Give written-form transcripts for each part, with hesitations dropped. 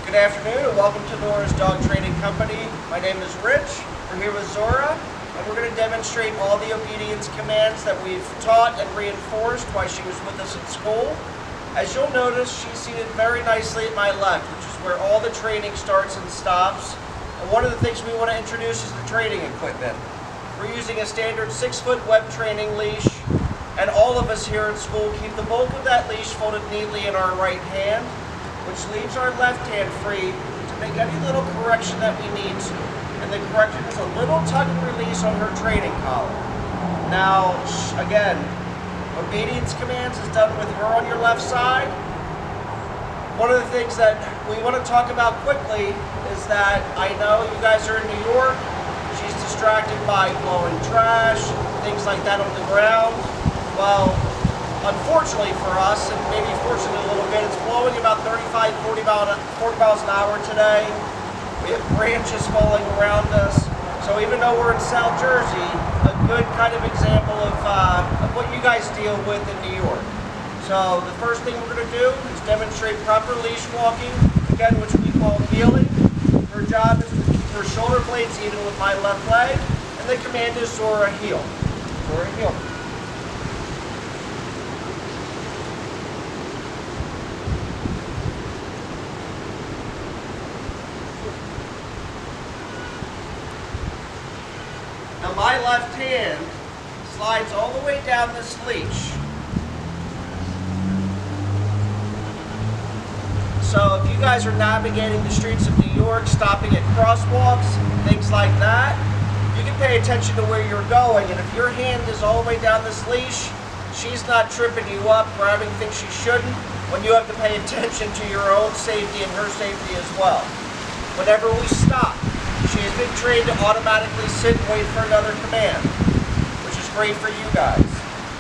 Good afternoon and welcome to Zora's Dog Training Company. My name is Rich. We're here with Zora and we're going to demonstrate all the obedience commands that we've taught and reinforced while she was with us at school. As you'll notice, she's seated very nicely at my left, which is where all the training starts and stops. And one of the things we want to introduce is the training equipment. We're using a standard 6-foot web training leash, and all of us here at school keep the bulk of that leash folded neatly in our right hand, which leaves our left hand free to make any little correction that we need to. And the correction is a little tug and release on her training collar. Now, again, obedience commands is done with her on your left side. One of the things that we want to talk about quickly is that I know you guys are in New York. She's distracted by blowing trash, things like that on the ground. Well, unfortunately for us, and maybe fortunately a little bit, it's blowing about 35, 40 miles an hour today. We have branches falling around us. So even though we're in South Jersey, a good kind of example of what you guys deal with in New York. So the first thing we're going to do is demonstrate proper leash walking, again, which we call heeling. Her job is to keep her shoulder blades even with my left leg, and the command is Zora heel. Zora heel. Now my left hand slides all the way down this leash. So if you guys are navigating the streets of New York, stopping at crosswalks, things like that, you can pay attention to where you're going, and if your hand is all the way down this leash, she's not tripping you up, grabbing things she shouldn't, when you have to pay attention to your own safety and her safety as well. Whenever we stop, she has been trained to automatically sit and wait for another command, which is great for you guys.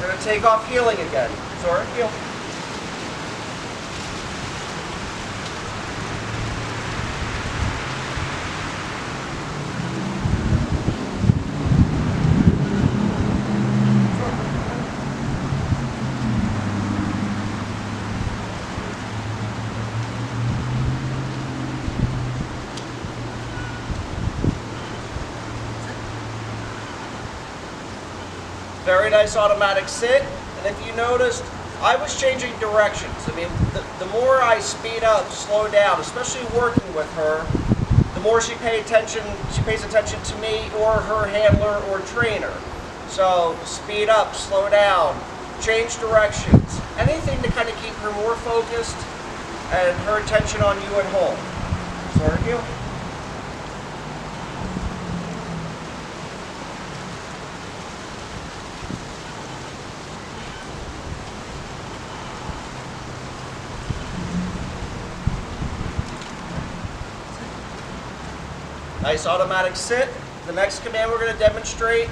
We're going to take off heeling again. Zora, heel. Very nice automatic sit, and if you noticed, I was changing directions. I mean, the more I speed up, slow down, especially working with her, the more she pays attention to me or her handler or trainer. So speed up, slow down, change directions, anything to kind of keep her more focused and her attention on you at home. Zora heel. Nice automatic sit. The next command we're going to demonstrate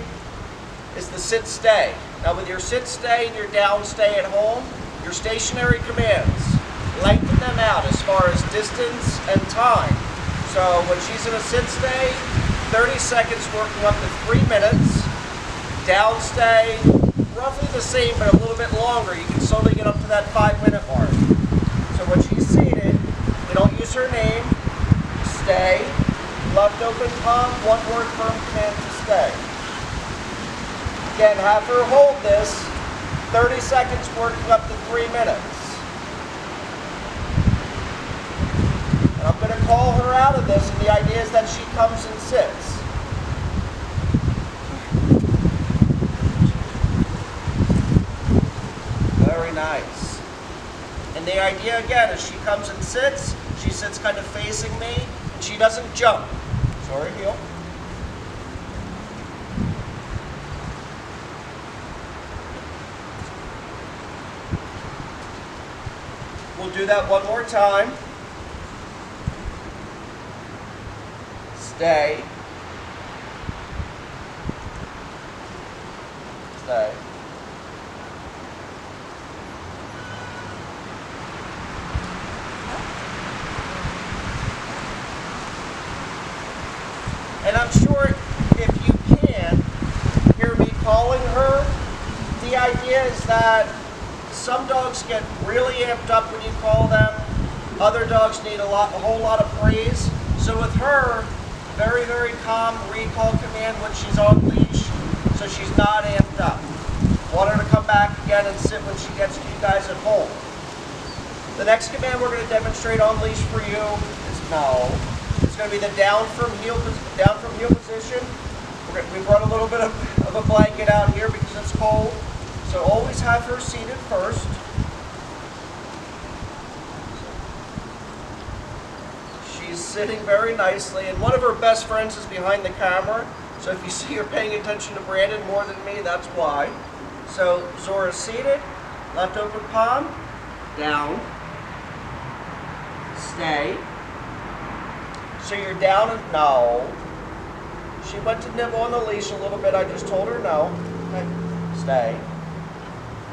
is the sit stay. Now with your sit stay and your down stay at home, your stationary commands, lengthen them out as far as distance and time. So when she's in a sit stay, 30 seconds working up to 3 minutes. Down stay, roughly the same but a little bit longer. You can slowly get up to that 5-minute mark. So when she's seated, we don't use her name. Stay. Left open palm, one word firm command to stay. Again, have her hold this, 30 seconds working up to 3 minutes. And I'm going to call her out of this, and the idea is that she comes and sits. Very nice. And the idea again is she comes and sits, she sits kind of facing me, and she doesn't jump. Zora heel. We'll do that one more time. Stay. Stay. And I'm sure if you can hear me calling her, the idea is that some dogs get really amped up when you call them, Other dogs need a whole lot of praise. So with her, very, very calm recall command when she's on leash, so she's not amped up. Want her to come back again and sit when she gets to you guys at home. The next command we're going to demonstrate on leash for you is no. It's going to be the down from heel position. We brought a little bit of a blanket out here because it's cold. So always have her seated first. She's sitting very nicely, and one of her best friends is behind the camera. So if you see her paying attention to Brandon more than me, that's why. So Zora's seated, left open palm, down, stay. So you're down and no. She went to nibble on the leash a little bit. I just told her no. Okay. Stay.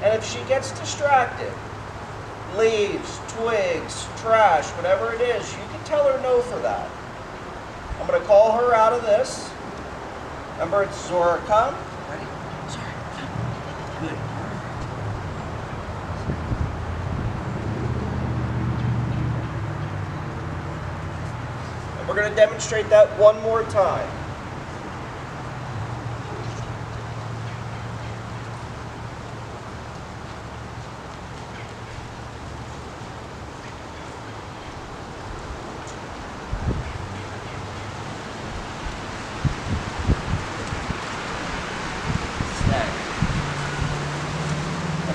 And if she gets distracted, leaves, twigs, trash, whatever it is, you can tell her no for that. I'm going to call her out of this. Remember, it's Zora, come. Ready? Zora, come. Good. And we're going to demonstrate that one more time.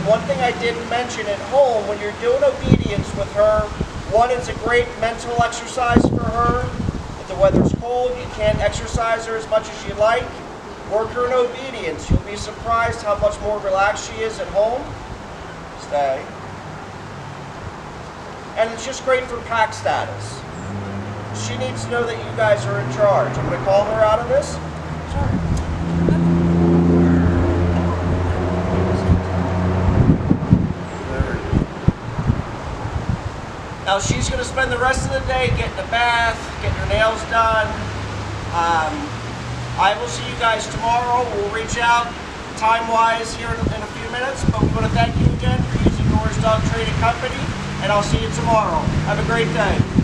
One thing I didn't mention at home, when you're doing obedience with her, one, it's a great mental exercise for her. If the weather's cold, you can't exercise her as much as you like. Work her in obedience. You'll be surprised how much more relaxed she is at home. Stay. And it's just great for pack status. She needs to know that you guys are in charge. I'm going to call her out of this. Sorry. Now she's going to spend the rest of the day getting a bath, getting her nails done. I will see you guys tomorrow. We'll reach out time-wise here in a few minutes, but we want to thank you again for using Zora's Dog Training Company, and I'll see you tomorrow. Have a great day.